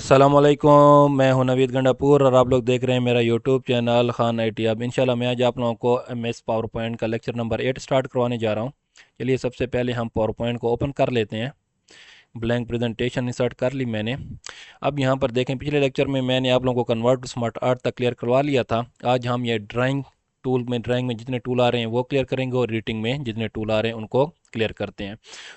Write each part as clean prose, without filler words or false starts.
अस्सलामुअलैकुम, मैं हूं नवीद गंडापुर और आप लोग देख रहे हैं मेरा यूट्यूब चैनल खान आईटी। अब इंशाल्लाह मैं आज आप लोगों को एमएस पावर पॉइंट का लेक्चर नंबर 8 स्टार्ट करवाने जा रहा हूं। चलिए सबसे पहले हम पावर पॉइंट को ओपन कर लेते हैं। ब्लैंक प्रेजेंटेशन इंसर्ट कर ली मैंने। अब यहाँ पर देखें, पिछले लेक्चर में मैंने आप लोगों को कन्वर्ट टू स्मार्ट आर्ट तक क्लियर करवा लिया था। आज हम ये ड्राइंग में जितने टूल आ रहे हैं वो क्लियर करेंगे और एडिटिंग में जितने टूल आ रहे हैं उनको क्लियर करते हैं।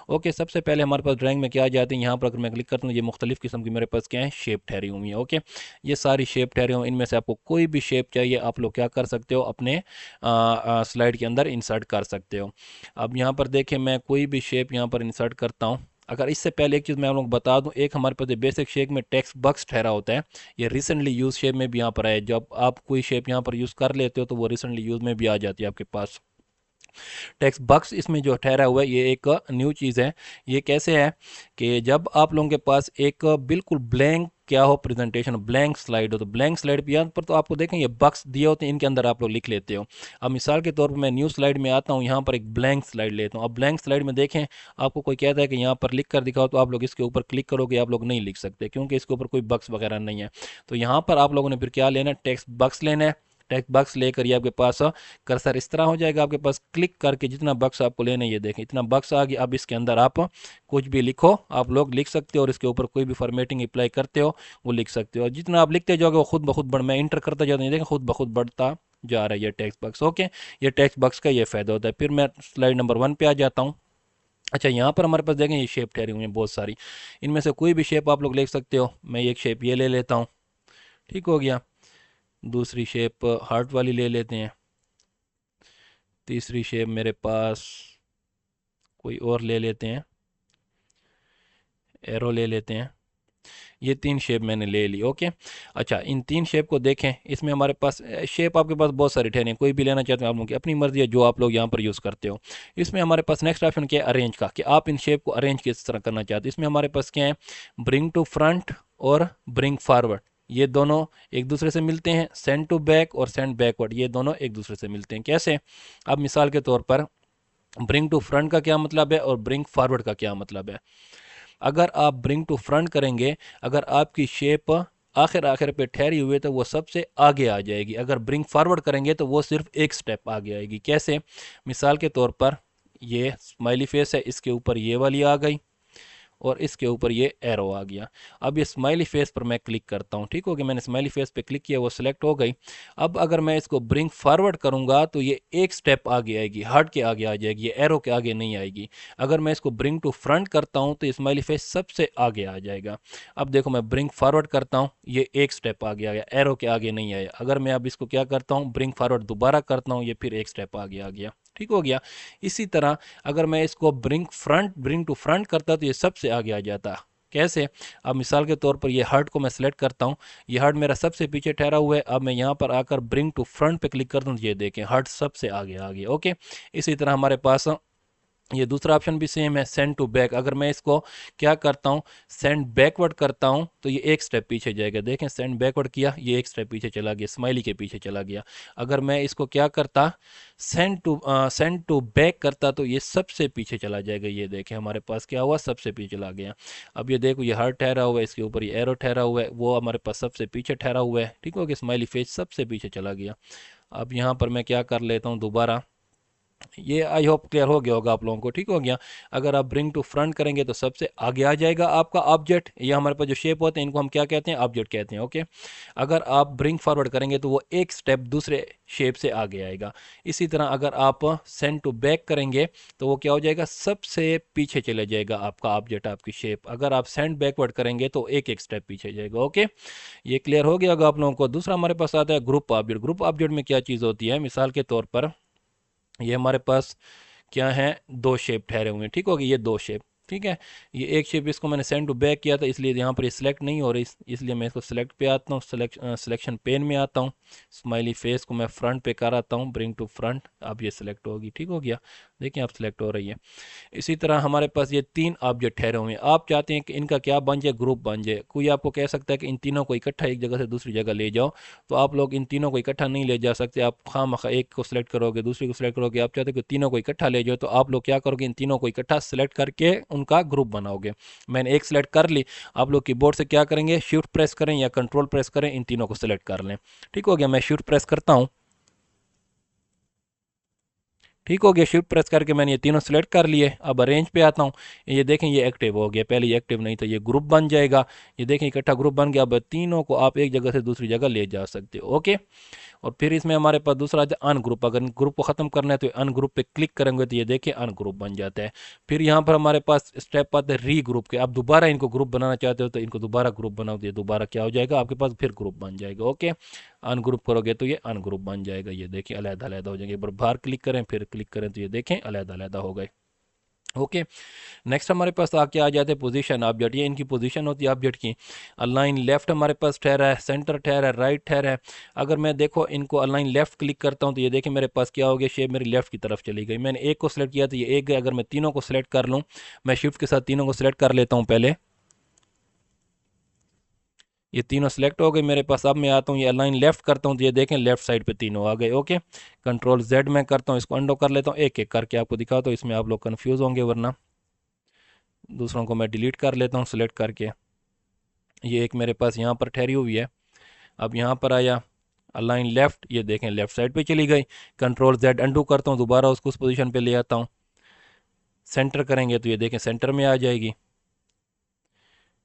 ओके, सबसे पहले हमारे पास ड्राइंग में क्या आ जाते हैं, यहाँ पर अगर मैं क्लिक करता हूँ ये मुख्तलिफ किस्म की मेरे पास क्या है, शेप ठहरी हुई है। ओके, ये सारी शेप ठहरी हुई, इनमें से आपको कोई भी शेप चाहिए आप लोग क्या कर सकते हो, अपने स्लाइड के अंदर इंसर्ट कर सकते हो। अब यहाँ पर देखें, मैं कोई भी शेप यहाँ पर इंसर्ट करता हूँ। अगर इससे पहले एक चीज़ मैं आप लोगों को बता दूं, एक हमारे पास बेसिक शेप में टेक्स्ट बॉक्स ठहरा होता है, ये रिसेंटली यूज शेप में भी यहाँ पर आया। जब आप कोई शेप यहाँ पर यूज़ कर लेते हो तो वो रिसेंटली यूज में भी आ जाती है आपके पास। टेक्स्ट बॉक्स इसमें जो ठहरा हुआ है ये एक न्यू चीज़ है। ये कैसे है कि जब आप लोगों के पास एक बिल्कुल ब्लैंक क्या हो, प्रेजेंटेशन ब्लैंक स्लाइड हो, तो ब्लैंक स्लाइड पे यहाँ पर तो आपको देखें ये बॉक्स दिए होते हैं, इनके अंदर आप लोग लिख लेते हो। अब मिसाल के तौर पर मैं न्यू स्लाइड में आता हूँ, यहाँ पर एक ब्लैंक स्लाइड लेता हूँ। अब ब्लैंक स्लाइड में देखें, आपको कोई कहता है कि यहाँ पर लिख कर दिखाओ, तो आप लोग इसके ऊपर क्लिक करोगे, आप लोग नहीं लिख सकते क्योंकि इसके ऊपर कोई बॉक्स वगैरह नहीं है। तो यहाँ पर आप लोगों ने फिर क्या लेना है, टेक्स्ट बॉक्स लेना है। टेक्स्ट बॉक्स लेकर ये आपके पास कर्सर इस तरह हो जाएगा आपके पास, क्लिक करके जितना बक्स आपको लेना है ये देखें इतना बक्स आ गया। अब इसके अंदर आप कुछ भी लिखो, आप लोग लिख सकते हो और इसके ऊपर कोई भी फॉर्मेटिंग अप्लाई करते हो वो लिख सकते हो। और जितना आप लिखते जाओगे वो खुद ब खुद मैं इंटर करता जाता हूँ, देखें खुद ब खुद बढ़ता जा रहा है ये टेक्स्ट बॉक्स। ओके, ये टेक्स्ट बॉक्स का ये फायदा होता है। फिर मैं स्लाइड नंबर 1 पे आ जाता हूँ। अच्छा, यहाँ पर हमारे पास देखें ये शेप ठहरी हुई है बहुत सारी, इनमें से कोई भी शेप आप लोग ले सकते हो। मैं एक शेप ये ले लेता हूँ, ठीक हो गया। दूसरी शेप हार्ट वाली ले लेते हैं। तीसरी शेप मेरे पास कोई और ले लेते हैं, एरो ले लेते हैं। ये 3 शेप मैंने ले ली। ओके, अच्छा इन 3 शेप को देखें, इसमें हमारे पास शेप आपके पास बहुत सारे ठहरे हैं, कोई भी लेना चाहते हैं आप लोग की अपनी मर्जी है, जो आप लोग यहाँ पर यूज़ करते हो। इसमें हमारे पास नेक्स्ट ऑप्शन क्या है, अरेंज का, कि आप इन शेप को अरेंज किस तरह करना चाहते हैं। इसमें हमारे पास क्या है, ब्रिंग टू फ्रंट और ब्रिंग फॉरवर्ड, ये दोनों एक दूसरे से मिलते हैं। सेंड टू बैक और सेंड बैकवर्ड, ये दोनों एक दूसरे से मिलते हैं। कैसे, अब मिसाल के तौर पर ब्रिंग टू फ्रंट का क्या मतलब है और ब्रिंग फॉरवर्ड का क्या मतलब है। अगर आप ब्रिंग टू फ्रंट करेंगे, अगर आपकी शेप आखिर आखिर पे ठहरी हुई है तो वो सबसे आगे आ जाएगी। अगर ब्रिंग फॉरवर्ड करेंगे तो वो सिर्फ एक स्टेप आगे आएगी। कैसे, मिसाल के तौर पर ये स्माइली फेस है, इसके ऊपर ये वाली आ गई और इसके ऊपर ये एरो आ गया। अब ये स्माइली फेस पर मैं क्लिक करता हूँ, ठीक हो गया, मैंने स्माइली फेस पे क्लिक किया, वो सिलेक्ट हो गई। अब अगर मैं इसको ब्रिंग फॉरवर्ड करूंगा तो ये एक स्टेप आगे आएगी, हट के आगे आ जाएगी, ये एरो के आगे नहीं आएगी। अगर मैं इसको ब्रिंग टू फ्रंट करता हूँ तो स्माइली फेस सबसे आगे आ जाएगा। अब देखो मैं ब्रिंग फॉरवर्ड करता हूँ, ये एक स्टेप आगे आ गया, एरो के आगे नहीं आया। अगर मैं अब इसको क्या करता हूँ, ब्रिंग फॉरवर्ड दोबारा करता हूँ, ये फिर एक स्टेप आगे आ गया, ठीक हो गया। इसी तरह अगर मैं इसको ब्रिंग टू फ्रंट करता तो ये सबसे आगे आ जाता। कैसे, अब मिसाल के तौर पर ये हार्ट को मैं सेलेक्ट करता हूँ, ये हार्ट मेरा सबसे पीछे ठहरा हुआ है। अब मैं यहाँ पर आकर ब्रिंग टू फ्रंट पे क्लिक करता हूँ, ये देखें हार्ट सबसे आगे आ गया। ओके, इसी तरह हमारे पास ये दूसरा ऑप्शन भी सेम है, सेंड टू बैक। अगर मैं इसको क्या करता हूँ, सेंड बैकवर्ड करता हूँ तो ये एक स्टेप पीछे जाएगा। देखें सेंड बैकवर्ड किया, ये एक स्टेप पीछे चला गया, स्माइली के पीछे चला गया। अगर मैं इसको क्या करता, सेंड टू बैक करता तो ये सबसे पीछे चला जाएगा। ये देखें हमारे पास क्या हुआ, सबसे पीछे चला गया। अब ये देखो ये हार्ट ठहरा हुआ है, इसके ऊपर ये एरो ठहरा हुआ है, वो हमारे पास सबसे पीछे ठहरा हुआ है, ठीक हो गया, स्माइली फेस सबसे पीछे चला गया। अब यहाँ पर मैं क्या कर लेता हूँ दोबारा, ये आई होप क्लियर हो गया होगा आप लोगों को, ठीक हो गया। अगर आप ब्रिंग टू फ्रंट करेंगे तो सबसे आगे आ जाएगा आपका ऑब्जेक्ट। ये हमारे पास जो शेप होते हैं इनको हम क्या कहते हैं, ऑब्जेक्ट कहते हैं। ओके, अगर आप ब्रिंग फॉरवर्ड करेंगे तो वो एक स्टेप दूसरे शेप से आगे आएगा। इसी तरह अगर आप सेंड टू बैक करेंगे तो वो क्या हो जाएगा, सबसे पीछे चले जाएगा आपका ऑब्जेक्ट, आपकी शेप। अगर आप सेंड बैकवर्ड करेंगे तो एक एक स्टेप पीछे जाएगा। ओके, ये क्लियर हो गया होगा आप लोगों को। दूसरा हमारे पास आता है ग्रुप ऑब्जेक्ट। ग्रुप ऑब्जेक्ट में क्या चीज़ होती है, मिसाल के तौर पर ये हमारे पास क्या है, 2 शेप ठहरे हुए हैं, ठीक होगी, ये 2 शेप, ठीक है। ये एक शेप इसको मैंने सेंड टू बैक किया था इसलिए यहाँ पर ये सिलेक्ट नहीं हो रही, इसलिए मैं इसको सिलेक्ट पे आता हूँ, सिलेक्शन पेन में आता हूँ, स्माइली फेस को मैं फ्रंट पे कर आता हूँ, ब्रिंग टू फ्रंट। अब ये सिलेक्ट होगी, ठीक हो गया, देखिए आप सिलेक्ट हो रही है। इसी तरह हमारे पास ये 3 ऑब्जेक्ट ठहरे हुए हैं। आप चाहते हैं कि इनका क्या बन जाए, ग्रुप बन जाए। कोई आपको कह सकता है कि इन तीनों को इकट्ठा एक जगह से दूसरी जगह ले जाओ, तो आप लोग इन तीनों को इकट्ठा नहीं ले जा सकते। आप खामखा एक को सिलेक्ट करोगे, दूसरी को सिलेक्ट करोगे। आप चाहते हो कि तीनों को इकट्ठा ले जाओ, तो आप लोग क्या करोगे, इन तीनों को इकट्ठा सिलेक्ट करके उनका ग्रुप बनाओगे। मैंने एक सेलेक्ट कर ली, आप लोग कीबोर्ड से क्या करेंगे, शिफ्ट प्रेस करें या कंट्रोल प्रेस करें, इन तीनों को सिलेक्ट कर लें। ठीक हो गया, मैं शिफ्ट प्रेस करता हूँ। ठीक हो गया, शिफ्ट प्रेस करके मैंने ये तीनों सेलेक्ट कर लिए। अब अरेंज पे आता हूँ, ये देखें ये एक्टिव हो गया, पहले ये एक्टिव नहीं था, ये ग्रुप बन जाएगा। ये देखें इकट्ठा ग्रुप बन गया। अब तीनों को आप एक जगह से दूसरी जगह ले जा सकते हो। ओके, और फिर इसमें हमारे पास दूसरा आता है अनग्रुप। अगर ग्रुप को ख़त्म करना है तो अनग्रुप पे क्लिक करेंगे तो ये देखिए अनग्रुप बन जाता है। फिर यहाँ पर हमारे पास स्टेप आता है री ग्रुप के। आप दोबारा इनको ग्रुप बनाना चाहते हो तो इनको दोबारा ग्रुप बनाओ तो ये दोबारा क्या हो जाएगा, आपके पास फिर ग्रुप बन जाएगा। ओके, अनग्रुप करोगे तो ये अनग्रुप बन जाएगा। ये देखिए अलग अलग हो जाएंगे। एक बार बाहर क्लिक करें फिर क्लिक करें तो ये देखें अलग अलग हो गए। ओके, नेक्स्ट हमारे पास आके आ जाते हैं पोजीशन ऑब्जेक्ट। ये इनकी पोजीशन होती है ऑब्जेक्ट की। अलाइन लेफ्ट हमारे पास ठहरा है, सेंटर ठहरा है, राइट ठहरा है। अगर मैं देखो इनको अलाइन लेफ्ट क्लिक करता हूँ तो ये देखिए मेरे पास क्या हो गया, शेप मेरी लेफ्ट की तरफ चली गई। मैंने एक को सिलेक्ट किया तो ये एक गया। अगर मैं तीनों को सिलेक्ट कर लूँ, मैं शिफ्ट के साथ तीनों को सिलेक्ट कर लेता हूँ पहले, ये तीनों सेलेक्ट हो गए मेरे पास। अब मैं आता हूँ ये अलाइन लेफ्ट करता हूँ तो ये देखें लेफ्ट साइड पे तीनों आ गए। ओके, कंट्रोल जेड मैं करता हूँ, इसको अंडो कर लेता हूँ, एक एक करके आपको दिखाता हूँ, इसमें आप लोग कन्फ्यूज़ होंगे, वरना दूसरों को मैं डिलीट कर लेता हूँ सेलेक्ट करके। ये एक मेरे पास यहाँ पर ठहरी हुई है। अब यहाँ पर आया अलाइन लेफ्ट, ये देखें लेफ्ट साइड पे चली गई। कंट्रोल जेड अंडू करता हूँ, दोबारा उसको उस पोजीशन पे ले आता हूँ। सेंटर करेंगे तो ये देखें सेंटर में आ जाएगी।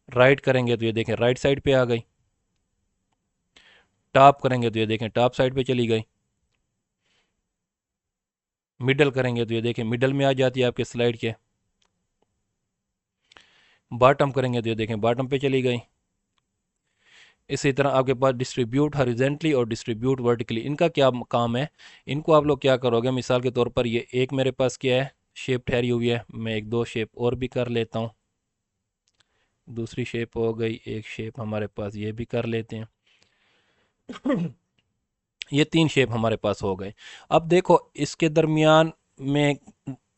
राइट करेंगे तो ये देखें राइट साइड पे आ गई। टॉप करेंगे तो ये देखें टॉप साइड पे चली गई। मिडल करेंगे तो ये देखें मिडल में आ जाती है आपके स्लाइड के। बॉटम करेंगे तो ये देखें बॉटम पे चली गई। इसी तरह आपके पास डिस्ट्रीब्यूट हॉरिजेंटली और डिस्ट्रीब्यूट वर्टिकली, इनका क्या काम है, इनको आप लोग क्या करोगे, मिसाल के तौर पर ये एक मेरे पास क्या है शेप ठहरी हुई है, मैं एक दो शेप और भी कर लेता हूँ। दूसरी शेप हो गई, एक शेप हमारे पास ये भी कर लेते हैं। ये तीन शेप हमारे पास हो गए। अब देखो इसके दरमियान में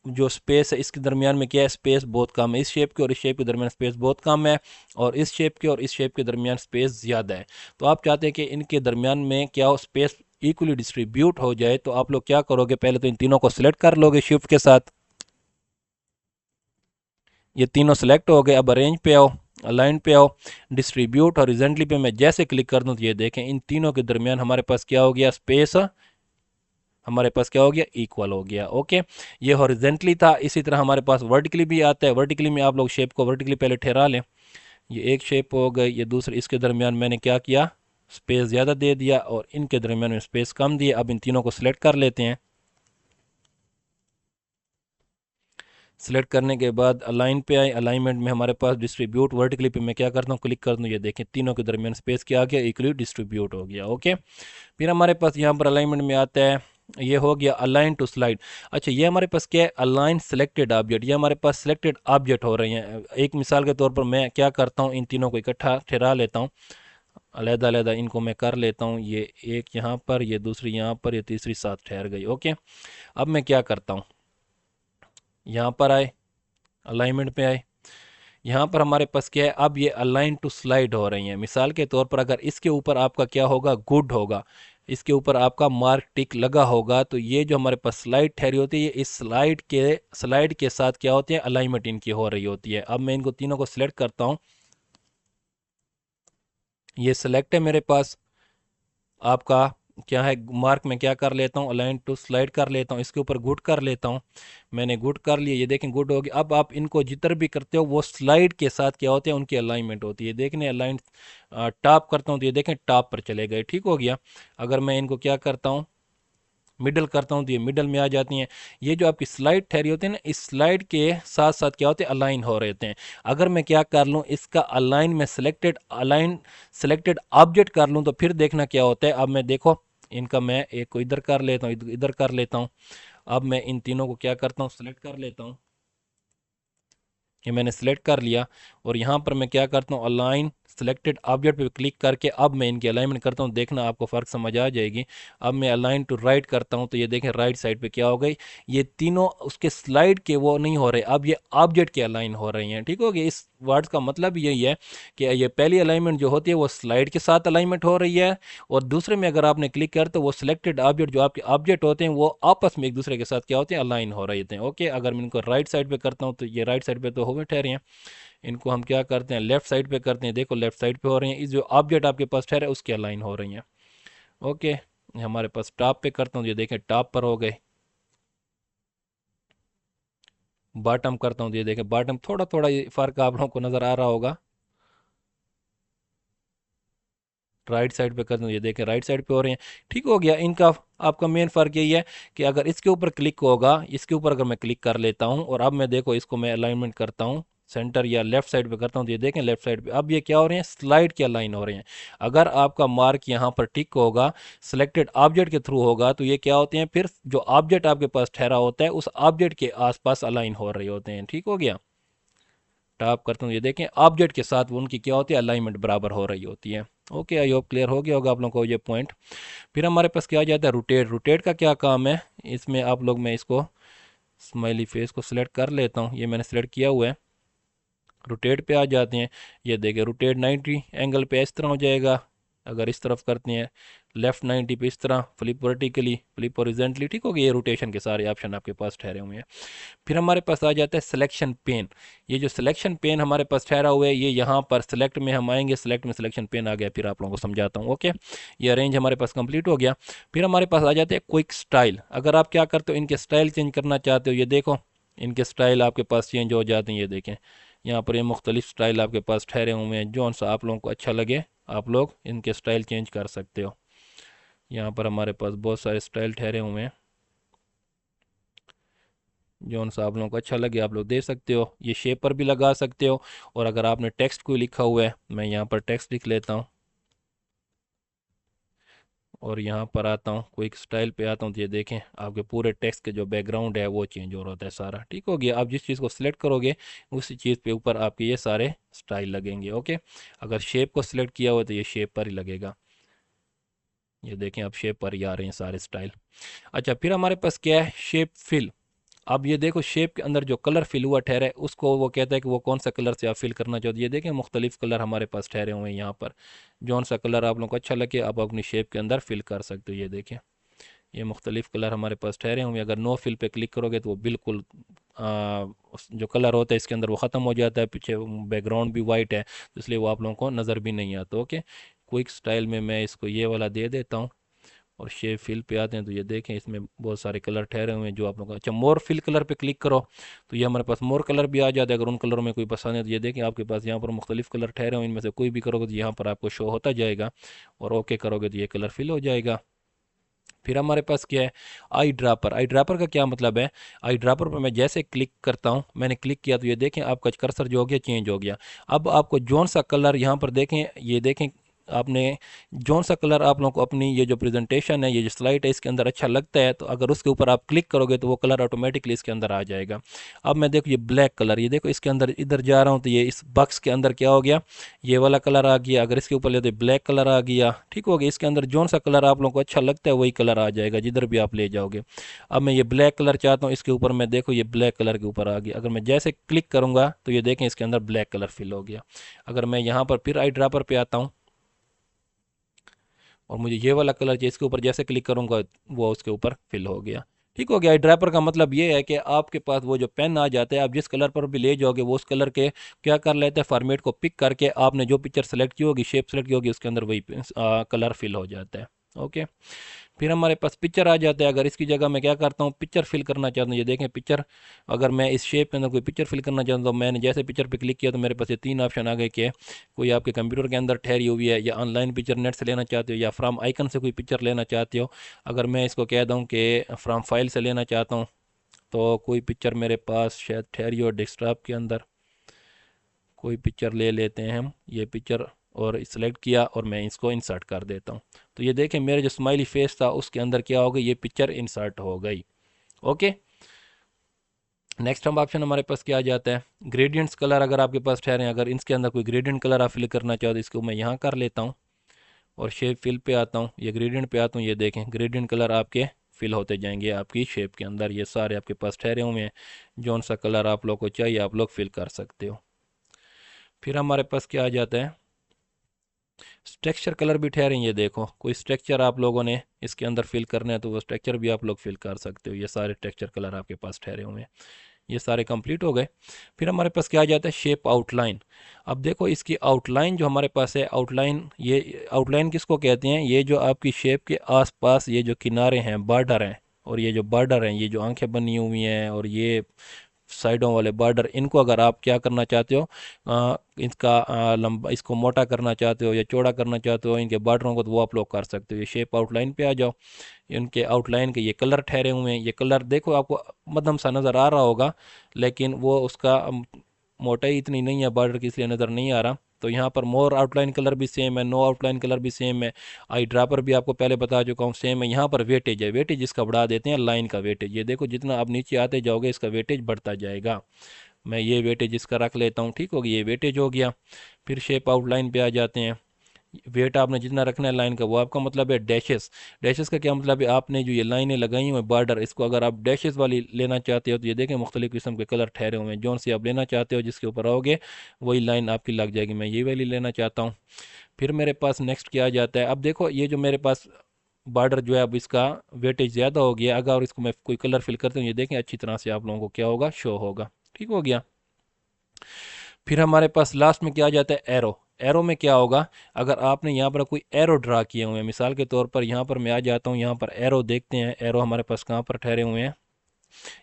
जो स्पेस है, इसके दरमियान में क्या है, स्पेस बहुत कम है। इस शेप के और इस शेप के दरमियान स्पेस बहुत कम है, और इस शेप के और इस शेप के दरमियान स्पेस ज़्यादा है। तो आप चाहते हैं कि इनके दरमियान में क्या हो, स्पेस इक्वली डिस्ट्रीब्यूट हो जाए। तो आप लोग क्या करोगे, पहले तो इन तीनों को सिलेक्ट कर लोगे शिफ्ट के साथ, ये तीनों सेलेक्ट हो गए। अब अरेंज पे आओ, अलाइन पे आओ, डिस्ट्रीब्यूट हॉरिजॉन्टली पे मैं जैसे क्लिक कर दूं तो ये देखें इन तीनों के दरमियान हमारे पास क्या हो गया, स्पेस हमारे पास क्या हो गया, इक्वल हो गया। ओके, ये हॉरिजेंटली था। इसी तरह हमारे पास वर्टिकली भी आता है। वर्टिकली में आप लोग शेप को वर्टिकली पहले ठहरा लें। ये एक शेप हो गई, ये दूसरी, इसके दरमियान मैंने क्या किया, स्पेस ज़्यादा दे दिया, और इनके दरमियान में स्पेस कम दिया। अब इन तीनों को सिलेक्ट कर लेते हैं। सिलेक्ट करने के बाद अलाइन पे आए, अलाइनमेंट में हमारे पास डिस्ट्रीब्यूट वर्टिकली पे मैं क्या करता हूँ, क्लिक कर दूँ, ये देखें तीनों के दरमियान स्पेस क्या आ गया, इक्वली डिस्ट्रीब्यूट हो गया। ओके, फिर हमारे पास यहाँ पर अलाइनमेंट में आता है, ये हो गया अलाइन टू स्लाइड। अच्छा, ये हमारे पास क्या है, अलाइन सेलेक्टेड ऑब्जेक्ट। ये हमारे पास सेलेक्टेड ऑब्जेक्ट हो रहे हैं। एक मिसाल के तौर पर मैं क्या करता हूँ, इन तीनों को इकट्ठा ठहरा लेता हूँ, अलहदा अलहदा इनको मैं कर लेता हूँ। ये एक यहाँ पर, ये दूसरी यहाँ पर, ये तीसरी साथ ठहर गई। ओके, अब मैं क्या करता हूँ, यहाँ पर आए, अलाइनमेंट पे आए, यहाँ पर हमारे पास क्या है, अब ये अलाइन टू स्लाइड हो रही हैं। मिसाल के तौर पर अगर इसके ऊपर आपका क्या होगा, गुड होगा, इसके ऊपर आपका मार्क टिक लगा होगा, तो ये जो हमारे पास स्लाइड ठहरी होती है, ये इस स्लाइड के साथ क्या होती है, अलाइनमेंट इनकी हो रही होती है। अब मैं इनको तीनों को सिलेक्ट करता हूँ, ये सिलेक्ट है मेरे पास। आपका क्या है, मार्क में क्या कर लेता हूँ, अलाइन टू स्लाइड कर लेता हूँ, इसके ऊपर गुड कर लेता हूँ। मैंने गुड कर लिया, ये देखें गुड होगी। अब आप इनको जितना भी करते हो वो स्लाइड के साथ क्या होते हैं, उनकी अलाइनमेंट होती है। देखने अलाइन टॉप करता हूँ तो ये देखें टॉप पर चले गए। ठीक हो गया। अगर मैं इनको क्या करता हूँ, मिडल करता हूँ तो ये मिडल में आ जाती हैं। ये जो आपकी स्लाइड ठहरी होती है ना, इस स्लाइड के साथ साथ क्या होते हैं, अलाइन हो रहे हैं। अगर मैं क्या कर लूँ, इसका अलाइन में सेलेक्टेड ऑब्जेक्ट कर लूँ तो फिर देखना क्या होता है। अब मैं देखो इनका मैं एक को इधर कर लेता हूँ, इधर कर लेता हूँ। अब मैं इन तीनों को क्या करता हूँ, सेलेक्ट कर लेता हूँ। ये मैंने सेलेक्ट कर लिया, और यहाँ पर मैं क्या करता हूँ, अलाइन सेलेक्टेड ऑब्जेक्ट पे क्लिक करके अब मैं इनकी अलाइनमेंट करता हूँ। देखना आपको फ़र्क समझ आ जाएगी। अब मैं अलाइन टू राइट करता हूँ तो ये देखें राइट साइड पे क्या हो गई, ये तीनों उसके स्लाइड के वो नहीं हो रहे, अब ये ऑब्जेक्ट के अलाइन हो रही हैं। ठीक हो गया। इस वर्ड्स का मतलब यही है कि ये पहली अलाइनमेंट जो होती है वो स्लाइड के साथ अलाइनमेंट हो रही है, और दूसरे में अगर आपने क्लिक कर तो वो सिलेक्टेड ऑब्जेक्ट जो आपके ऑब्जेक्ट होते हैं वो आपस में एक दूसरे के साथ क्या होते हैं, अलाइन हो रहे होते हैं। ओके, अगर मैं इनको राइट साइड पे करता हूँ तो ये राइट साइड पे तो हो गए ठहरे हैं, इनको हम क्या करते हैं लेफ्ट साइड पे करते हैं, देखो लेफ्ट साइड पे हो रहे हैं, इस जो ऑब्जेक्ट आपके पास ठहरे उसके अलाइन हो रही हैं। ओके, हमारे पास टॉप पे करता हूँ, ये देखें टॉप पर हो गए। बॉटम करता हूँ, ये देखें बॉटम, थोड़ा थोड़ा ये फर्क आप लोगों को नज़र आ रहा होगा। राइट साइड पे करता हूँ, ये देखें राइट साइड पे हो रहे हैं। ठीक हो गया, इनका आपका मेन फ़र्क यही है कि अगर इसके ऊपर क्लिक होगा, इसके ऊपर अगर मैं क्लिक कर लेता हूँ और अब मैं देखो इसको मैं अलाइनमेंट करता हूँ सेंटर या लेफ्ट साइड पे करता हूँ, तो ये देखें लेफ्ट साइड पे अब ये क्या हो रहे हैं, स्लाइड के अलाइन हो रहे हैं। अगर आपका मार्क यहाँ पर टिक होगा, सिलेक्टेड ऑब्जेक्ट के थ्रू होगा, तो ये क्या होते हैं, फिर जो ऑब्जेक्ट आपके पास ठहरा होता है उस ऑब्जेक्ट के आसपास अलाइन हो रहे होते हैं। ठीक हो गया, टैप करता हूँ, ये देखें ऑब्जेक्ट के साथ वो उनकी क्या होती है, अलाइनमेंट बराबर हो रही होती है। ओके, आई होप क्लियर हो गया होगा आप लोगों को ये पॉइंट। फिर हमारे पास क्या आ जाता है, रोटेट। रोटेट का क्या काम है, इसमें आप लोग, मैं इसको स्माइली फेस को सिलेक्ट कर लेता हूँ, ये मैंने सिलेक्ट किया हुआ है। रोटेट पे आ जाते हैं, ये देखें रोटेट 90 एंगल पे इस तरह हो जाएगा। अगर इस तरफ करते हैं लेफ्ट 90 पे इस तरह, फ्लिप वर्टिकली, फ्लिप हॉरिजॉन्टली। ठीक हो गया, ये रोटेशन के सारे ऑप्शन आपके पास ठहरे हुए हैं। फिर हमारे पास आ जाता है सिलेक्शन पेन। ये जो सिलेक्शन पेन हमारे पास ठहरा हुआ है, ये यहाँ पर सिलेक्ट में हम आएंगे, सिलेक्ट में सिलेक्शन पेन आ गया, फिर आप लोगों को समझाता हूँ। ओके, ये अरेंज हमारे पास कंप्लीट हो गया। फिर हमारे पास आ जाते हैं क्विक स्टाइल। अगर आप क्या करते हो, इनके स्टाइल चेंज करना चाहते हो, ये देखो इनके स्टाइल आपके पास चेंज हो जाते हैं। ये देखें यहाँ पर ये मुख्तलिफ स्टाइल आपके पास ठहरे हुए हैं, जो सा आप लोगों को अच्छा लगे आप लोग इनके स्टाइल चेंज कर सकते हो। यहाँ पर हमारे पास बहुत सारे स्टाइल ठहरे हुए हैं, जो सा आप लोगों को अच्छा लगे आप लोग दे सकते हो। ये शेप पर भी लगा सकते हो, और अगर आपने टेक्स्ट कोई लिखा हुआ है, मैं यहाँ पर टेक्स्ट लिख लेता हूँ और यहाँ पर आता हूँ क्विक स्टाइल पे आता हूँ, तो ये देखें आपके पूरे टेक्स्ट के जो बैकग्राउंड है वो चेंज हो रहा होता है सारा। ठीक हो गया, आप जिस चीज़ को सिलेक्ट करोगे उसी चीज़ पे ऊपर आपके ये सारे स्टाइल लगेंगे। ओके, अगर शेप को सिलेक्ट किया हुआ तो ये शेप पर ही लगेगा। ये देखें अब शेप पर ही आ रहे हैं सारे स्टाइल। अच्छा, फिर हमारे पास क्या है, शेप फिल। अब ये देखो शेप के अंदर जो कलर फिल हुआ ठहरा है उसको वो कहता है कि वो कौन सा कलर से आप फिल करना चाहते हो। ये देखें मुख्तलिफ कलर हमारे पास ठहरे हुए हैं यहाँ पर, जौन सा कलर आप लोगों को अच्छा लगे आप अपनी शेप के अंदर फिल कर सकते हो। ये देखें ये मुख्तलिफ कलर हमारे पास ठहरे हुए हैं। अगर नो फिल पे क्लिक करोगे तो वो बिल्कुल जो कलर होता है इसके अंदर वो ख़त्म हो जाता है, पीछे बैकग्राउंड भी वाइट है, तो इसलिए वो आप लोगों को नज़र भी नहीं आता। ओके, क्विक स्टाइल में मैं इसको ये वाला दे देता हूँ और शेप फिल पे आते हैं, तो ये देखें इसमें बहुत सारे कलर ठहरे हुए हैं जो आप लोगों को अच्छा। मोर फिल कलर पे क्लिक करो तो ये हमारे पास मोर कलर भी आ जाता है। अगर उन कलरों में कोई पसंद है तो ये देखें आपके पास यहाँ पर मुख्तलिफ कलर ठहरे हुए हैं, इनमें से कोई भी करोगे तो यहाँ पर आपको शो होता जाएगा, और ओके करोगे तो ये कलर फिल हो जाएगा। फिर हमारे पास क्या है, आई ड्रापर। आई ड्रापर का क्या मतलब है, आई ड्रापर पर मैं जैसे क्लिक करता हूँ, मैंने क्लिक किया तो ये देखें आपका कर्सर जो हो गया चेंज हो गया। अब आपको जौन सा कलर यहाँ पर देखें, ये देखें आपने जौन सा कलर आप लोगों को अपनी ये जो प्रेजेंटेशन है, ये जो स्लाइड है इसके अंदर अच्छा लगता है, तो अगर उसके ऊपर आप क्लिक करोगे तो वो कलर ऑटोमेटिकली इसके अंदर आ जाएगा। अब मैं देखो ये ब्लैक कलर, ये देखो इसके अंदर इधर जा रहा हूँ तो ये इस बक्स के अंदर क्या हो गया, ये वाला कलर आ गया। अगर इसके ऊपर ले तो ब्लैक कलर आ गया। ठीक हो गया, इसके अंदर जौन सा कलर आप लोगों को अच्छा लगता है वही कलर आ जाएगा जिधर भी आप ले जाओगे। अब मैं ये ब्लैक कलर चाहता हूँ, इसके ऊपर मैं देखो ये ब्लैक कलर के ऊपर आ गया। अगर मैं जैसे क्लिक करूँगा तो ये देखें इसके अंदर ब्लैक कलर फिल हो गया। अगर मैं यहाँ पर फिर आई ड्रापर पे आता हूँ और मुझे ये वाला कलर चाहिए, इसके ऊपर जैसे क्लिक करूँगा वो उसके ऊपर फिल हो गया। ठीक हो गया। आई ड्रापर का मतलब ये है कि आपके पास वो जो पेन आ जाता है, आप जिस कलर पर भी ले जाओगे वो उस कलर के क्या कर लेते हैं, फॉर्मेट को पिक करके आपने जो पिक्चर सेलेक्ट की होगी, शेप सेलेक्ट की होगी, उसके अंदर वही कलर फिल हो जाता है। ओके, फिर हमारे पास पिक्चर आ जाता है। अगर इसकी जगह मैं क्या करता हूँ, पिक्चर फिल करना चाहता हूँ, ये देखें पिक्चर, अगर मैं इस शेप के अंदर कोई पिक्चर फिल करना चाहता हूँ तो मैंने जैसे पिक्चर पे क्लिक किया तो मेरे पास ये तीन ऑप्शन आ गए कि कोई आपके कंप्यूटर के अंदर ठहरी हुई है, या ऑनलाइन पिक्चर नेट से लेना चाहते हो, या फ्राम आइकन से कोई पिक्चर लेना चाहते हो। अगर मैं इसको कह दूँ कि फ्राम फाइल से लेना चाहता हूँ, तो कोई पिक्चर मेरे पास शायद ठहरी हो डेस्कटॉप के अंदर, कोई पिक्चर ले लेते हैं हम, ये पिक्चर, और सिलेक्ट किया और मैं इसको इंसर्ट कर देता हूँ, तो ये देखें मेरे जो स्माइली फेस था उसके अंदर क्या हो गई, ये पिक्चर इंसर्ट हो गई। ओके, नेक्स्ट हम ऑप्शन हमारे पास क्या आ जाता है, ग्रेडियंट्स कलर। अगर आपके पास ठहरे हैं, अगर इसके अंदर कोई ग्रेडियंट कलर आप फिल करना चाहो तो इसको मैं यहाँ कर लेता हूँ और शेप फिल पे आता हूँ, ये ग्रेडियंट पे आता हूँ, ये देखें ग्रेडियंट कलर आपके फिल होते जाएंगे आपकी शेप के अंदर, ये सारे आपके पास ठहरे हुए हैं। जौन सा कलर आप लोग को चाहिए आप लोग फिल कर सकते हो। फिर हमारे पास क्या आ जाता है, स्ट्रक्चर कलर भी ठहरे हैं। ये देखो कोई स्ट्रक्चर आप लोगों ने इसके अंदर फिल करना है तो वो स्ट्रक्चर भी आप लोग फिल कर सकते हो। ये सारे टेक्सचर कलर आपके पास ठहरे हुए हैं, ये सारे कंप्लीट हो गए। फिर हमारे पास क्या आ जाता है, शेप आउटलाइन। अब देखो इसकी आउटलाइन जो हमारे पास है, आउटलाइन, ये आउटलाइन किसको कहते हैं, ये जो आपकी शेप के आसपास ये जो किनारे हैं, बॉर्डर हैं, और ये जो बॉर्डर हैं, ये जो आंखें बनी हुई हैं और ये साइडों वाले बॉर्डर, इनको अगर आप क्या करना चाहते हो, इसका लंबा, इसको मोटा करना चाहते हो या चौड़ा करना चाहते हो इनके बॉर्डरों को, तो वो आप लोग कर सकते हो। ये शेप आउटलाइन पे आ जाओ, इनके आउटलाइन के ये कलर ठहरे हुए हैं। ये कलर देखो आपको मध्यम सा नज़र आ रहा होगा, लेकिन वो उसका मोटाई इतनी नहीं है बॉर्डर की, इसलिए नज़र नहीं आ रहा। तो यहाँ पर मोर आउटलाइन कलर भी सेम है, नो आउटलाइन कलर भी सेम है, आई ड्रापर भी आपको पहले बता चुका हूँ सेम है। यहाँ पर वेटेज है, वेटेज इसका बढ़ा देते हैं, लाइन का वेटेज। ये देखो जितना आप नीचे आते जाओगे इसका वेटेज बढ़ता जाएगा। मैं ये वेटेज इसका रख लेता हूँ, ठीक होगी, ये वेटेज हो गया। फिर शेप आउटलाइन पे आ जाते हैं। वेट आपने जितना रखना है लाइन का, वो आपका मतलब है डैशेस। डैशेस का क्या मतलब है, आपने जो ये लाइनें लगाई हुई बॉर्डर, इसको अगर आप डैशेस वाली लेना चाहते हो तो ये देखें मुख्तलिफ किस्म के कलर ठहरे हुए हैं, जौन सी आप लेना चाहते हो जिसके ऊपर आओगे वही लाइन आपकी लग जाएगी। मैं ये वाली लेना चाहता हूँ। फिर मेरे पास नेक्स्ट क्या आ जाता है, अब देखो ये जो मेरे पास बॉर्डर जो है अब इसका वेटेज ज़्यादा हो गया, अगर इसको मैं कोई कलर फिल करता हूँ ये देखें अच्छी तरह से आप लोगों को क्या होगा, शो होगा। ठीक हो गया। फिर हमारे पास लास्ट में क्या आ जाता है, एरो। एरो में क्या होगा, अगर आपने यहाँ पर कोई एरो ड्रा किए हुए हैं, मिसाल के तौर पर यहाँ पर मैं आ जाता हूँ, यहाँ पर एरो देखते हैं, एरो हमारे पास कहाँ पर ठहरे हुए हैं,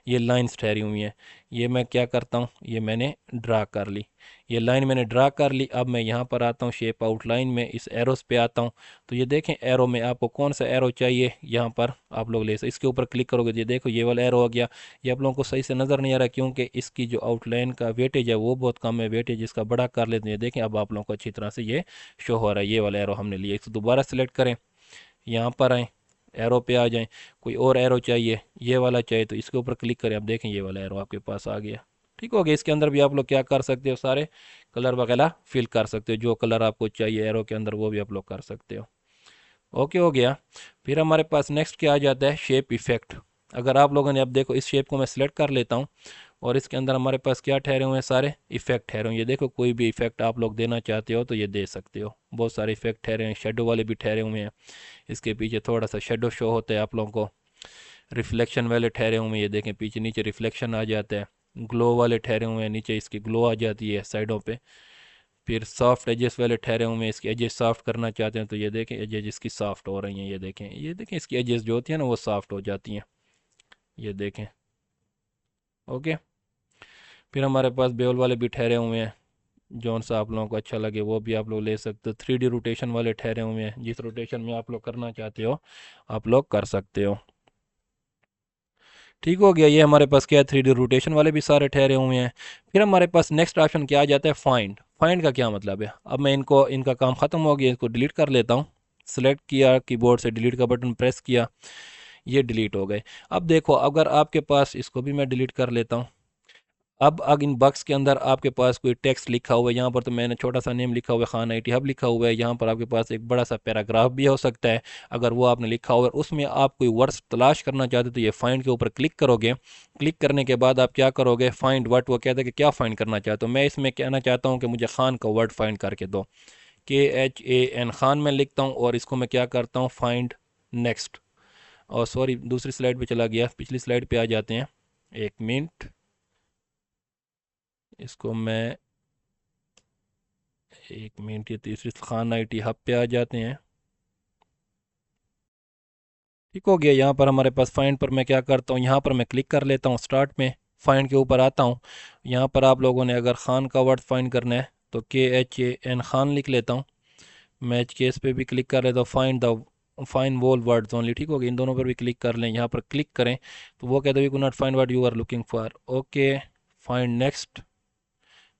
ये लाइंस ठहरी हुई हैं। ये मैं क्या करता हूँ, ये मैंने ड्रा कर ली, ये लाइन मैंने ड्रा कर ली। अब मैं यहाँ पर आता हूँ शेप आउटलाइन में, इस एरोस पे आता हूँ। तो ये देखें एरो में आपको कौन सा एरो चाहिए, यहाँ पर आप लोग ले सकते, इसके ऊपर क्लिक करोगे तो ये देखो ये वाला एरो हो गया। ये आप लोगों को सही से नज़र नहीं आ रहा क्योंकि इसकी जो आउटलाइन का वेटेज है वो बहुत कम है, वेटेज इसका बड़ा कर लेते हैं। ये देखें अब आप लोगों को अच्छी तरह से ये शो हो रहा है, ये वाला एरो हमने लिया। इसको दोबारा सेलेक्ट करें, यहाँ पर आएँ, एरो पे आ जाएं, कोई और एरो चाहिए, ये वाला चाहिए तो इसके ऊपर क्लिक करें, आप देखें ये वाला एरो आपके पास आ गया। ठीक हो गया। इसके अंदर भी आप लोग क्या कर सकते हो, सारे कलर वगैरह फिल कर सकते हो, जो कलर आपको चाहिए एरो के अंदर वो भी आप लोग कर सकते हो। ओके हो गया। फिर हमारे पास नेक्स्ट क्या आ जाता है, शेप इफ़ेक्ट। अगर आप लोगों ने, अब देखो इस शेप को मैं सिलेक्ट कर लेता हूँ और इसके अंदर हमारे पास क्या ठहरे हुए हैं, सारे इफेक्ट ठहरे हुए हैं। ये देखो कोई भी इफेक्ट आप लोग देना चाहते हो तो ये दे सकते हो, बहुत सारे इफेक्ट ठहरे हैं, शेडो वाले भी ठहरे हुए हैं। इसके पीछे थोड़ा सा शेडो शो होता है आप लोगों को, रिफ्लेक्शन वाले ठहरे हुए हैं, ये देखें पीछे नीचे रिफ्लेक्शन आ जाता है। ग्लो वाले ठहरे हुए हैं, नीचे इसकी ग्लो आ जाती है साइडों पे। फिर सॉफ्ट एजेस वाले ठहरे हुए हैं, इसकी एजेस सॉफ्ट करना चाहते हैं तो ये देखें एजेस इसकी सॉफ्ट हो रही हैं, ये देखें इसकी एजेस जो होती हैं ना वो सॉफ्ट हो जाती हैं, ये देखें। ओके। फिर हमारे पास बेल वाले भी ठहरे हुए हैं, जौन सा आप लोगों को अच्छा लगे वो भी आप लोग ले सकते हो। 3D रोटेशन वाले ठहरे हुए हैं, जिस रोटेशन में आप लोग करना चाहते हो आप लोग कर सकते हो। ठीक हो गया। ये हमारे पास क्या है, 3D रोटेशन वाले भी सारे ठहरे हुए हैं। फिर हमारे पास नेक्स्ट ऑप्शन क्या आ जाता है, फाइंड। फाइंड का क्या मतलब है, अब मैं इनको, इनका काम ख़त्म हो गया, इसको डिलीट कर लेता हूँ। सेलेक्ट किया कीबोर्ड से, डिलीट का बटन प्रेस किया, ये डिलीट हो गए। अब देखो अगर आपके पास, इसको भी मैं डिलीट कर लेता हूँ। अब अगर इन बक्स के अंदर आपके पास कोई टेक्स्ट लिखा हुआ है, यहाँ पर तो मैंने छोटा सा नेम लिखा हुआ है, खान IT हब लिखा हुआ है, यहाँ पर आपके पास एक बड़ा सा पैराग्राफ भी हो सकता है। अगर वो आपने लिखा हुआ है उसमें आप कोई वर्ड्स तलाश करना चाहते हो तो ये फाइंड के ऊपर क्लिक करोगे। क्लिक करने के बाद आप क्या करोगे, फाइंड वर्ड, वो कहता है कि क्या फाइंड करना चाहते हो। मैं इसमें कहना चाहता हूँ कि मुझे खान का वर्ड फाइंड करके दो, KHAN खान में लिखता हूँ और इसको मैं क्या करता हूँ, फाइंड नेक्स्ट। और सॉरी दूसरी स्लाइड पे चला गया, पिछली स्लाइड पे आ जाते हैं, एक मिनट। इसको मैं, एक मिनट, ये तीसरी खान IT हब पे आ जाते हैं। ठीक हो गया। यहाँ पर हमारे पास फाइंड पर मैं क्या करता हूँ, यहाँ पर मैं क्लिक कर लेता हूँ, स्टार्ट में फाइंड के ऊपर आता हूँ। यहाँ पर आप लोगों ने अगर खान का वर्ड फाइंड करना है तो KHAN खान लिख लेता हूँ। मैच केस पे भी क्लिक कर लेता हूँ, find the, fine wall words only. ठीक हो गया। इन दोनों पर भी क्लिक कर लें, यहाँ पर क्लिक करें तो वो कहते हैं we could not find what you are looking for. Okay, find next.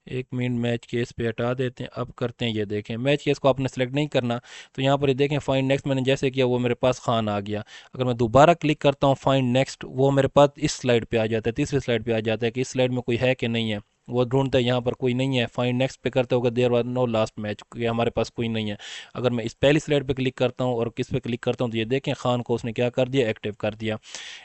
एक मिनट, मैच केस पे हटा देते हैं, अब करते हैं, ये देखें मैच केस को आपने सेलेक्ट नहीं करना। तो यहाँ पर ये देखें फाइंड नेक्स्ट मैंने जैसे किया वो मेरे पास खान आ गया। अगर मैं दोबारा क्लिक करता हूँ फाइंड नेक्स्ट, वो मेरे पास इस स्लाइड पे आ जाता है, तीसरी स्लाइड पे आ जाता है कि इस स्लाइड में कोई है कि नहीं है। वो ढूंढता है यहाँ पर कोई नहीं है, फाइंड नेक्स्ट पे करते होगा, there was no last match, हमारे पास कोई नहीं है। अगर मैं इस पहली स्लाइड पे क्लिक करता हूँ और किस पे क्लिक करता हूँ तो ये देखें खान को उसने क्या कर दिया, एक्टिव कर दिया।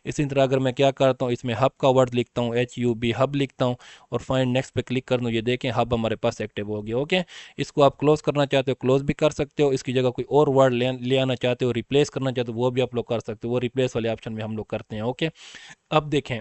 इसी तरह अगर मैं क्या करता हूँ, इसमें हब का वर्ड लिखता हूँ, HUB हब लिखता हूँ और फाइंड नेक्स्ट पे क्लिक कर दूँ, ये देखें हब हमारे पास एक्टिव हो गया। ओके, इसको आप क्लोज करना चाहते हो क्लोज भी कर सकते हो, इसकी जगह कोई और वर्ड ले आना चाहते हो, रिप्लेस करना चाहते हो वो भी आप लोग कर सकते हो, वो रिप्लेस वाले ऑप्शन में हम लोग करते हैं। ओके, अब देखें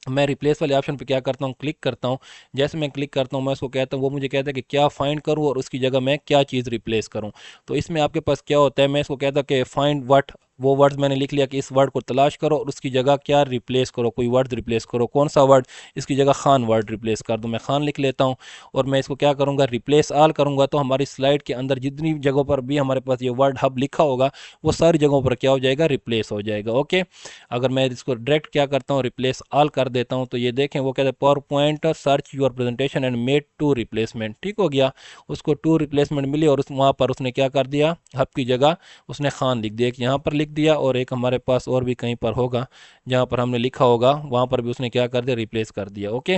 मैं रिप्लेस वाले ऑप्शन पे क्या करता हूँ, क्लिक करता हूँ। जैसे मैं क्लिक करता हूँ मैं उसको कहता हूँ, वो मुझे कहता है कि क्या फाइंड करूँ और उसकी जगह मैं क्या चीज़ रिप्लेस करूँ। तो इसमें आपके पास क्या होता है, मैं इसको कहता हूँ कि फाइंड व्हाट, वो वर्ड्स मैंने लिख लिया कि इस वर्ड को तलाश करो और उसकी जगह क्या रिप्लेस करो, कोई वर्ड रिप्लेस करो, कौन सा वर्ड, इसकी जगह खान वर्ड रिप्लेस कर दो, मैं खान लिख लेता हूँ। और मैं इसको क्या करूँगा, रिप्लेस ऑल करूँगा, तो हमारी स्लाइड के अंदर जितनी जगहों पर भी हमारे पास ये वर्ड हब लिखा होगा वो सारी जगहों पर क्या हो जाएगा, रिप्लेस हो जाएगा। ओके, अगर मैं इसको डायरेक्ट क्या करता हूँ, रिप्लेस ऑल कर देता हूँ, तो ये देखें वो कहते हैं PowerPoint search your presentation and made to replacement, ठीक हो गया, उसको टू रिप्लेसमेंट मिली और उस वहाँ पर उसने क्या कर दिया, हब की जगह उसने खान लिख दिया, एक यहाँ पर लिख दिया और एक हमारे पास और भी कहीं पर होगा जहाँ पर हमने लिखा होगा वहाँ पर भी उसने क्या कर दिया, रिप्लेस कर दिया। ओके,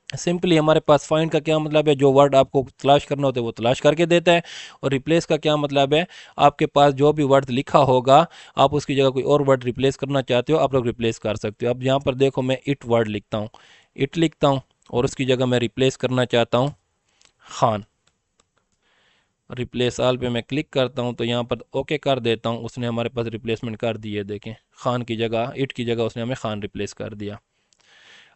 सिंपली हमारे पास फाइंड का क्या मतलब है, जो वर्ड आपको तलाश करना होता है वो तलाश करके देता है। और रिप्लेस का क्या मतलब है, आपके पास जो भी वर्ड लिखा होगा आप उसकी जगह कोई और वर्ड रिप्लेस करना चाहते हो आप लोग रिप्लेस कर सकते हो। अब यहाँ पर देखो मैं इट वर्ड लिखता हूँ, इट लिखता हूँ और उसकी जगह मैं रिप्लेस करना चाहता हूँ खान, रिप्लेस आल पे मैं क्लिक करता हूँ तो यहाँ पर ओके कर देता हूँ, उसने हमारे पास रिप्लेसमेंट कर दी है, देखें खान की जगह इट की जगह उसने हमें खान रिप्लेस कर दिया।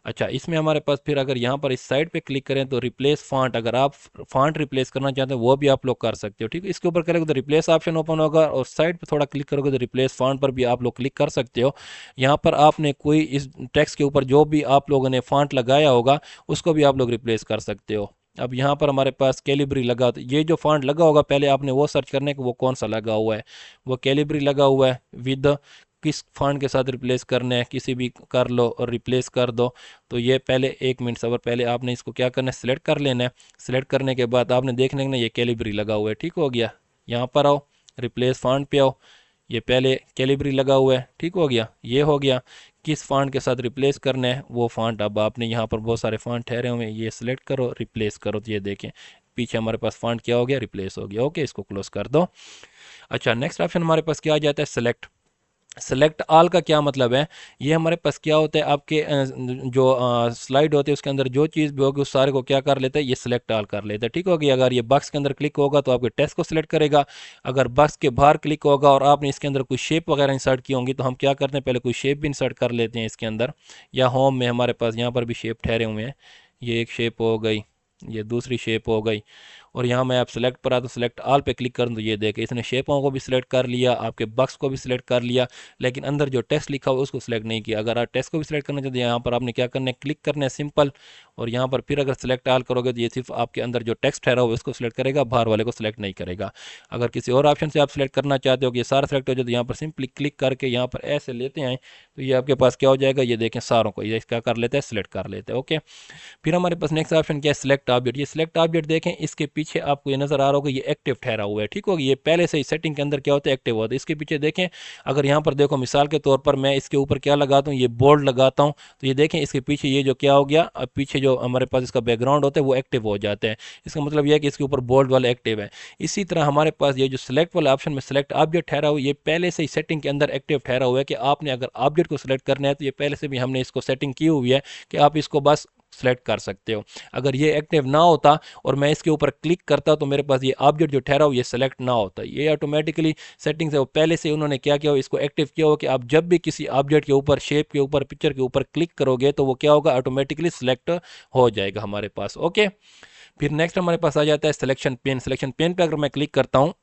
अच्छा, इसमें हमारे पास फिर अगर यहाँ पर इस साइड पे क्लिक करें तो रिप्लेस फॉन्ट, अगर आप फॉन्ट रिप्लेस करना चाहते हैं वो भी आप लोग कर सकते हो। ठीक है, इसके ऊपर करेंगे तो रिप्लेस ऑप्शन ओपन होगा और साइड पे थोड़ा क्लिक करोगे तो रिप्लेस फॉन्ट पर भी आप लोग क्लिक कर सकते हो। यहाँ पर आपने कोई इस टेक्स्ट के ऊपर जो भी आप लोगों ने फॉन्ट लगाया होगा उसको भी आप लोग रिप्लेस कर सकते हो। अब यहाँ पर हमारे पास कैलिब्री लगा, तो ये जो फॉन्ट लगा होगा पहले आपने वो सर्च करने कि वो कौन सा लगा हुआ है, वो कैलिब्री लगा हुआ है, विद किस फॉन्ट के साथ रिप्लेस करना है किसी भी कर लो और रिप्लेस कर दो। तो ये पहले 1 मिनट सबर, पहले आपने इसको क्या करना है, सिलेक्ट कर लेना है। सिलेक्ट करने के बाद आपने देखने ना ये कैलिब्री लगा हुआ है, ठीक हो गया। यहाँ पर आओ, रिप्लेस फॉन्ट पे आओ, ये पहले कैलिब्री लगा हुआ है, ठीक हो गया, ये हो गया। किस फॉन्ट के साथ रिप्लेस करना है वो फॉन्ट, अब आपने यहाँ पर बहुत सारे फॉन्ट ठहरे हुए हैं, ये सिलेक्ट करो रिप्लेस करो, तो ये देखें पीछे हमारे पास फॉन्ट क्या हो गया, रिप्लेस हो गया। ओके, इसको क्लोज कर दो। अच्छा, नेक्स्ट ऑप्शन हमारे पास क्या आ जाता है, सेलेक्ट। सेलेक्ट ऑल का क्या मतलब है, ये हमारे पास क्या होता है, आपके जो स्लाइड होते हैं उसके अंदर जो चीज़ भी होगी उस सारे को क्या कर लेता है, ये सिलेक्ट ऑल कर लेता है। ठीक होगी, अगर ये बॉक्स के अंदर क्लिक होगा तो आपके टेक्स्ट को सिलेक्ट करेगा, अगर बॉक्स के बाहर क्लिक होगा और आपने इसके अंदर कोई शेप वगैरह इंसर्ट की होंगी तो हम क्या करते हैं, पहले कोई शेप भी इंसर्ट कर लेते हैं इसके अंदर। या होम में हमारे पास यहाँ पर भी शेप ठहरे हुए हैं, ये एक शेप हो गई, ये दूसरी शेप हो गई। और यहाँ मैं आप सेलेक्ट पर आता हूँ, सेलेक्ट ऑल पे क्लिक करूँ तो ये देखें इसने शेपों को भी सिलेक्ट कर लिया, आपके बक्स को भी सिलेक्ट कर लिया, लेकिन अंदर जो टेक्स्ट लिखा हुआ उसको सिलेक्ट नहीं किया। अगर आप टेक्स्ट को भी सिलेक्ट करना चाहते हैं यहाँ पर आपने क्या करना है, क्लिक करना है सिंपल, और यहाँ पर फिर अगर सिलेक्ट ऑल करोगे तो ये सिर्फ आपके अंदर जो टेक्स्ट ठहरा हुआ है उसको सिलेक्ट करेगा, बाहर वाले को सिलेक्ट नहीं करेगा। अगर किसी और ऑप्शन से आप सिलेक्ट करना चाहते हो कि ये सारा सिलेक्ट हो जाए तो यहाँ पर सिंपली क्लिक करके यहाँ पर ऐसे लेते हैं तो ये आपके पास क्या हो जाएगा, ये देखें सारों को ये क्या कर लेते हैं, सिलेक्ट कर लेते हैं। ओके, फिर हमारे पास नेक्स्ट ऑप्शन क्या है, सिलेक्ट ऑब्जेक्ट। ये सिलेक्ट ऑब्जेक्ट देखें इसके पीछे आपको ये नजर आ रहा होगा ये एक्टिव ठहरा हुआ है, ठीक होगा, ये पहले से ही सेटिंग के अंदर क्या होता है, एक्टिव होता है। इसके पीछे देखें, अगर यहाँ पर देखो मिसाल के तौर पर मैं इसके ऊपर क्या लगाता हूँ, ये बोल्ड लगाता हूँ, तो ये देखें इसके पीछे ये जो क्या हो गया, अब पीछे जो हमारे पास इसका बैकग्राउंड होता है वो एक्टिव हो जाता है। इसका मतलब यह है कि इसके ऊपर बोल्ड वाला एक्टिव है। इसी तरह हमारे पास ये जो सिलेक्ट वाला ऑप्शन में सिलेक्ट ऑब्जेक्ट ठहरा हुआ है, ये पहले से ही सेटिंग के अंदर एक्टिव ठहरा हुआ है कि आपने अगर ऑब्जेक्ट को सिलेक्ट करना है तो ये पहले से भी हमने इसको सेटिंग की हुई है कि आप इसको बस सेलेक्ट कर सकते हो। अगर ये एक्टिव ना होता और मैं इसके ऊपर क्लिक करता तो मेरे पास ये ऑब्जेक्ट जो ठहरा हो ये सेलेक्ट ना होता। ये ऑटोमेटिकली सेटिंग से पहले से उन्होंने क्या किया हो, इसको एक्टिव किया हो कि आप जब भी किसी ऑब्जेक्ट के ऊपर, शेप के ऊपर, पिक्चर के ऊपर क्लिक करोगे तो वो क्या होगा, ऑटोमेटिकली सिलेक्ट हो जाएगा हमारे पास। ओके, फिर नेक्स्ट हमारे पास आ जाता है सिलेक्शन पेन। सिलेक्शन पेन पे अगर मैं क्लिक करता हूँ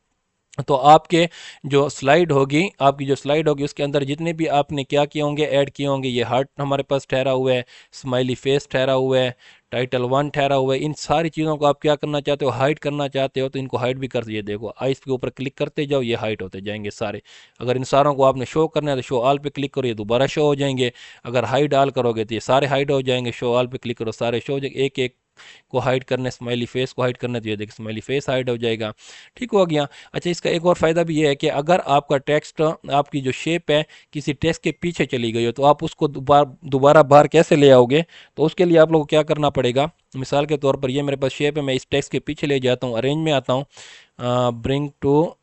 तो आपके जो स्लाइड होगी, आपकी जो स्लाइड होगी उसके अंदर जितने भी आपने क्या किए होंगे, ऐड किए होंगे, ये हार्ट हमारे पास ठहरा हुआ है, स्माइली फेस ठहरा हुआ है, टाइटल 1 ठहरा हुआ है, इन सारी चीज़ों को आप क्या करना चाहते हो, हाइड करना चाहते हो तो इनको हाइड भी कर, ये देखो आइस के ऊपर क्लिक करते जाओ ये हाइड होते जाएंगे सारे। अगर इन सारों को आपने शो करना है तो शो ऑल पे क्लिक करो, ये दोबारा शो हो जाएंगे। अगर हाइड ऑल करोगे तो ये सारे हाइड हो जाएंगे, शो ऑल पे क्लिक करो सारे शो हो जाएंगे, एक एक को हाइड करने, स्माइली फेस को हाइड करना, तो ये देखिए स्माइली फेस हाइड हो जाएगा। ठीक हो गया। अच्छा, इसका एक और फ़ायदा भी ये है कि अगर आपका टेक्स्ट, आपकी जो शेप है किसी टेक्स्ट के पीछे चली गई हो, तो आप उसको दोबारा बाहर कैसे ले आओगे? तो उसके लिए आप लोगों को क्या करना पड़ेगा, मिसाल के तौर पर ये मेरे पास शेप है, मैं इस टेक्स्ट के पीछे ले जाता हूँ, अरेंज में आता हूँ, bring to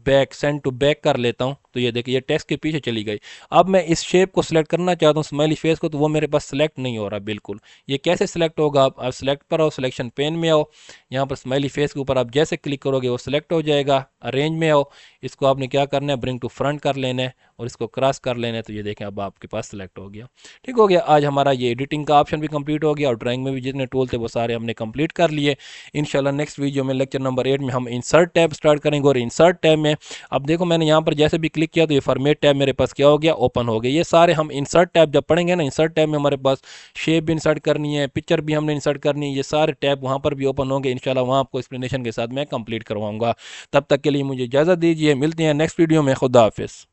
back, send to back कर लेता हूँ, तो ये देखिए ये टेक्स्ट के पीछे चली गई। अब मैं इस शेप को सिलेक्ट करना चाहता हूँ, स्माइली फेस को, तो वो मेरे पास सिलेक्ट नहीं हो रहा बिल्कुल। ये कैसे सिलेक्ट होगा? आप सिलेक्ट पर आओ, सिलेक्शन पेन में आओ, यहाँ पर स्माइली फेस के ऊपर आप जैसे क्लिक करोगे वो सिलेक्ट हो जाएगा। अरेंज में आओ, इसको आपने क्या करना है, ब्रिंग टू फ्रंट कर लेना है और इसको क्रॉस कर लेना है, तो ये देखें अब आपके पास सिलेक्ट हो गया। ठीक हो गया। आज हमारा ये एडिटिंग का ऑप्शन भी कंप्लीट हो गया और ड्राइंग में भी जितने टूल थे वो सारे हमने कंप्लीट कर लिए। इंशाल्लाह नेक्स्ट वीडियो में लेक्चर नंबर 8 में हम इंसर्ट टैब स्टार्ट करेंगे, और इंसर्ट टैब में अब देखो मैंने यहाँ पर जैसे भी क्लिक किया तो ये फॉर्मेट टैब मेरे पास क्या हो गया, ओपन हो गया। ये सारे हम इंसर्ट टैब जब पढ़ेंगे ना, इंसर्ट टैब में हमारे पास शेप भी इंसर्ट करनी है, पिक्चर भी हमने इंसर्ट करनी है, ये सारे टैब वहाँ पर भी ओपन होंगे इंशाल्लाह। वहाँ आपको एक्सप्लेनेशन के साथ मैं कंप्लीट करवाऊंगा। तब तक के लिए मुझे इजाज़त दीजिए, मिलते हैं नेक्स्ट वीडियो में। खुदा हाफिज़।